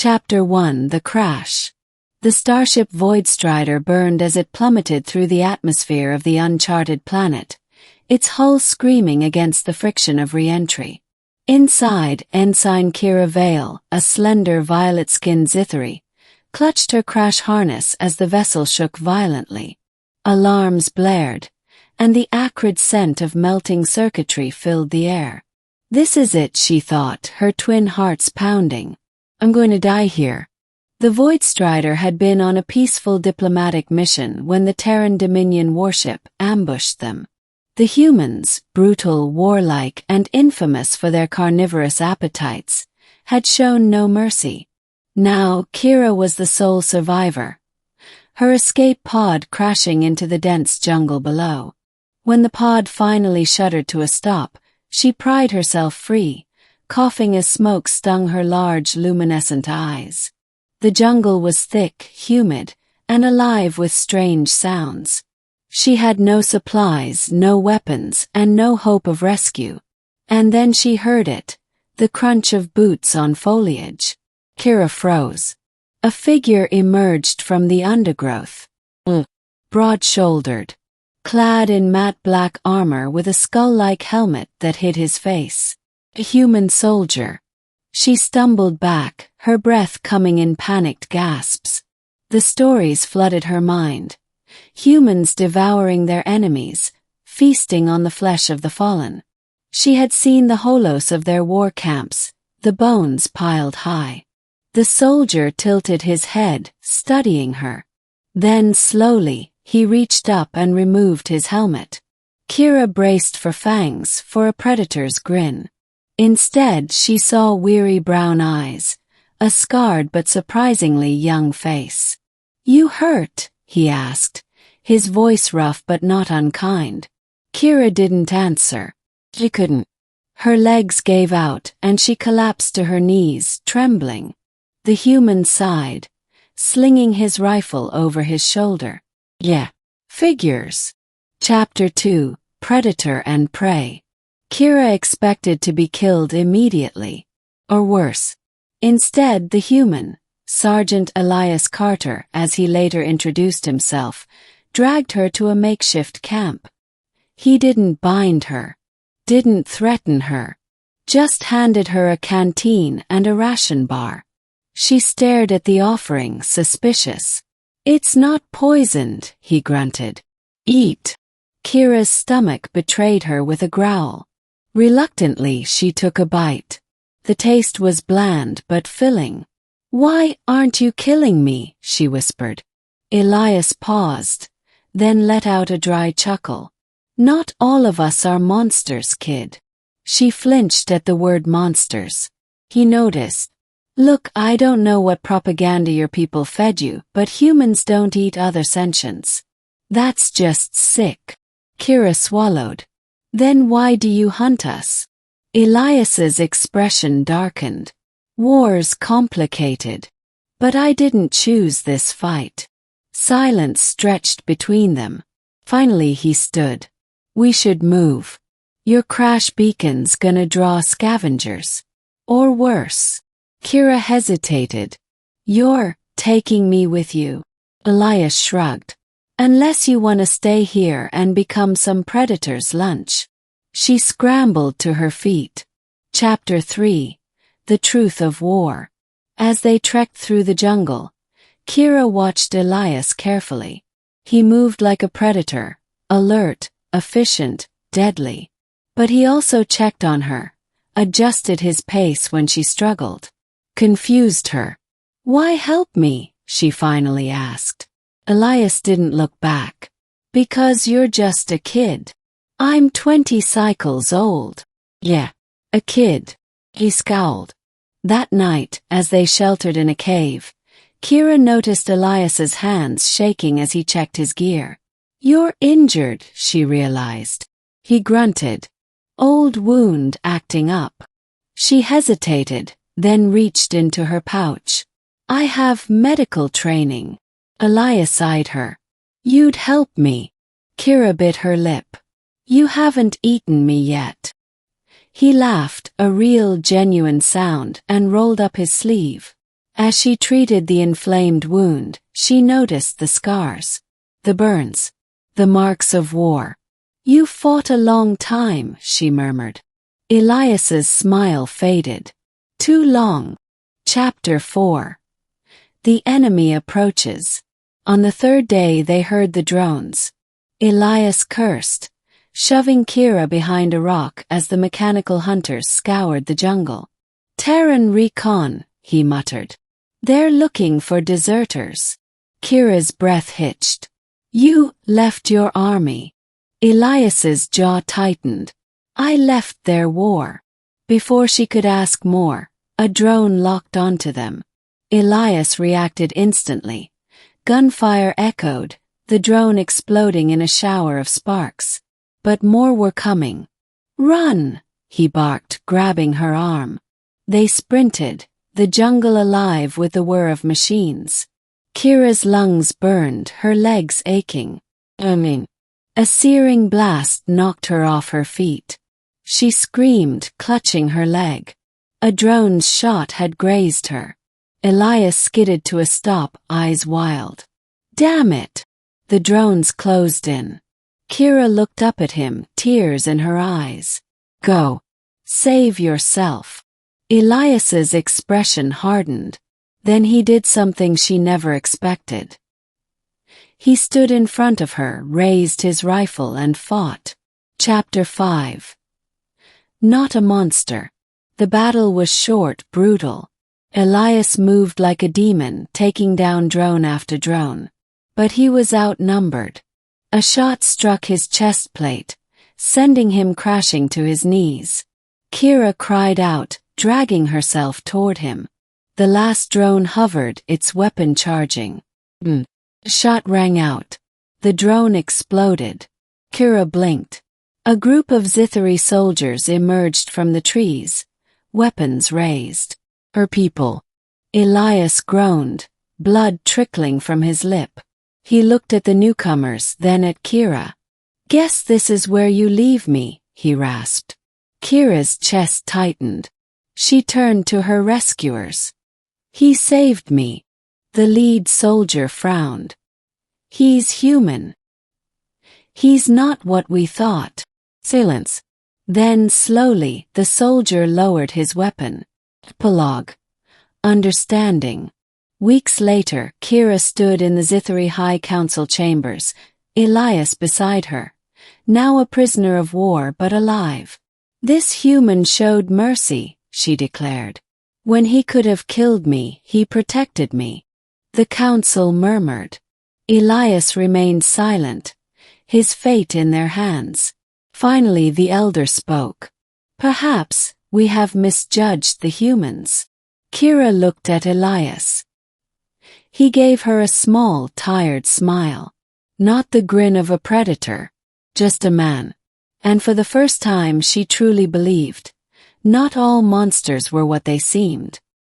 Chapter 1: The Crash. The starship Voidstrider burned as it plummeted through the atmosphere of the uncharted planet, its hull screaming against the friction of re-entry. Inside, Ensign Kira Vale, a slender violet-skinned Xithari, clutched her crash harness as the vessel shook violently. Alarms blared, and the acrid scent of melting circuitry filled the air. This is it, she thought, her twin hearts pounding. I'm going to die here. The Voidstrider had been on a peaceful diplomatic mission when the Terran Dominion warship ambushed them. The humans, brutal, warlike, and infamous for their carnivorous appetites, had shown no mercy. Now, Kira was the sole survivor, her escape pod crashing into the dense jungle below. When the pod finally shuddered to a stop, she pried herself free, coughing as smoke stung her large, luminescent eyes. The jungle was thick, humid, and alive with strange sounds. She had no supplies, no weapons, and no hope of rescue. And then she heard it, the crunch of boots on foliage. Kira froze. A figure emerged from the undergrowth. Broad-shouldered, clad in matte black armor with a skull-like helmet that hid his face. A human soldier. She stumbled back, her breath coming in panicked gasps. The stories flooded her mind. Humans devouring their enemies, feasting on the flesh of the fallen. She had seen the holos of their war camps, the bones piled high. The soldier tilted his head, studying her. Then, slowly, he reached up and removed his helmet. Kira braced for fangs, for a predator's grin. Instead, she saw weary brown eyes, a scarred but surprisingly young face. "You hurt?" he asked, his voice rough but not unkind. Kira didn't answer. She couldn't. Her legs gave out, and she collapsed to her knees, trembling. The human sighed, slinging his rifle over his shoulder. "Yeah. Figures." Chapter 2: Predator and Prey. Kira expected to be killed immediately. Or worse. Instead, the human, Sergeant Elias Carter, as he later introduced himself, dragged her to a makeshift camp. He didn't bind her, didn't threaten her, just handed her a canteen and a ration bar. She stared at the offering, suspicious. "It's not poisoned," he grunted. "Eat." Kira's stomach betrayed her with a growl. Reluctantly, she took a bite. The taste was bland but filling. "Why aren't you killing me?" she whispered. Elias paused, then let out a dry chuckle. "Not all of us are monsters, kid." She flinched at the word monsters. He noticed. "Look, I don't know what propaganda your people fed you, but humans don't eat other sentients. That's just sick." Kira swallowed. "Then why do you hunt us?" Elias's expression darkened. "War's complicated. But I didn't choose this fight." Silence stretched between them. Finally he stood. "We should move. Your crash beacon's gonna draw scavengers. Or worse." Kira hesitated. "You're taking me with you." Elias shrugged. "Unless you want to stay here and become some predator's lunch." She scrambled to her feet. Chapter 3: The Truth of War. As they trekked through the jungle, Kira watched Elias carefully. He moved like a predator, alert, efficient, deadly. But he also checked on her, adjusted his pace when she struggled. Confused her. "Why help me?" she finally asked. Elias didn't look back. "Because you're just a kid. I'm 20 cycles old." "Yeah, a kid." He scowled. That night, as they sheltered in a cave, Kira noticed Elias's hands shaking as he checked his gear. "You're injured," she realized. He grunted. "Old wound acting up." She hesitated, then reached into her pouch. "I have medical training." Elias eyed her. "You'd help me." Kira bit her lip. "You haven't eaten me yet." He laughed, a real, genuine sound, and rolled up his sleeve. As she treated the inflamed wound, she noticed the scars, the burns, the marks of war. "You fought a long time," she murmured. Elias's smile faded. "Too long." Chapter 4. The enemy approaches. On the third day they heard the drones. Elias cursed, shoving Kira behind a rock as the mechanical hunters scoured the jungle. "Terran recon," he muttered. "They're looking for deserters." Kira's breath hitched. "You left your army." Elias's jaw tightened. "I left their war." Before she could ask more, a drone locked onto them. Elias reacted instantly. Gunfire echoed, the drone exploding in a shower of sparks. But more were coming. "Run!" he barked, grabbing her arm. They sprinted, the jungle alive with the whir of machines. Kira's lungs burned, her legs aching. A searing blast knocked her off her feet. She screamed, clutching her leg. A drone's shot had grazed her. Elias skidded to a stop, eyes wild. "Damn it!" The drones closed in. Kira looked up at him, tears in her eyes. "Go. Save yourself." Elias's expression hardened. Then he did something she never expected. He stood in front of her, raised his rifle and fought. Chapter 5. Not a monster. The battle was short, brutal. Elias moved like a demon, taking down drone after drone. But he was outnumbered. A shot struck his chest plate, sending him crashing to his knees. Kira cried out, dragging herself toward him. The last drone hovered, its weapon charging. Shot rang out. The drone exploded. Kira blinked. A group of Xithari soldiers emerged from the trees, weapons raised. "Her people." Elias groaned, blood trickling from his lip. He looked at the newcomers, then at Kira. "Guess this is where you leave me," he rasped. Kira's chest tightened. She turned to her rescuers. "He saved me." The lead soldier frowned. "He's human." "He's not what we thought." Silence. Then, slowly, the soldier lowered his weapon. Epilogue. Understanding. Weeks later, Kira stood in the Xithari High Council chambers, Elias beside her, now a prisoner of war but alive. "This human showed mercy," she declared. "When he could have killed me, he protected me." The council murmured. Elias remained silent, his fate in their hands. Finally the elder spoke. "Perhaps we have misjudged the humans." Kira looked at Elias. He gave her a small, tired smile. Not the grin of a predator, just a man. And for the first time she truly believed. Not all monsters were what they seemed.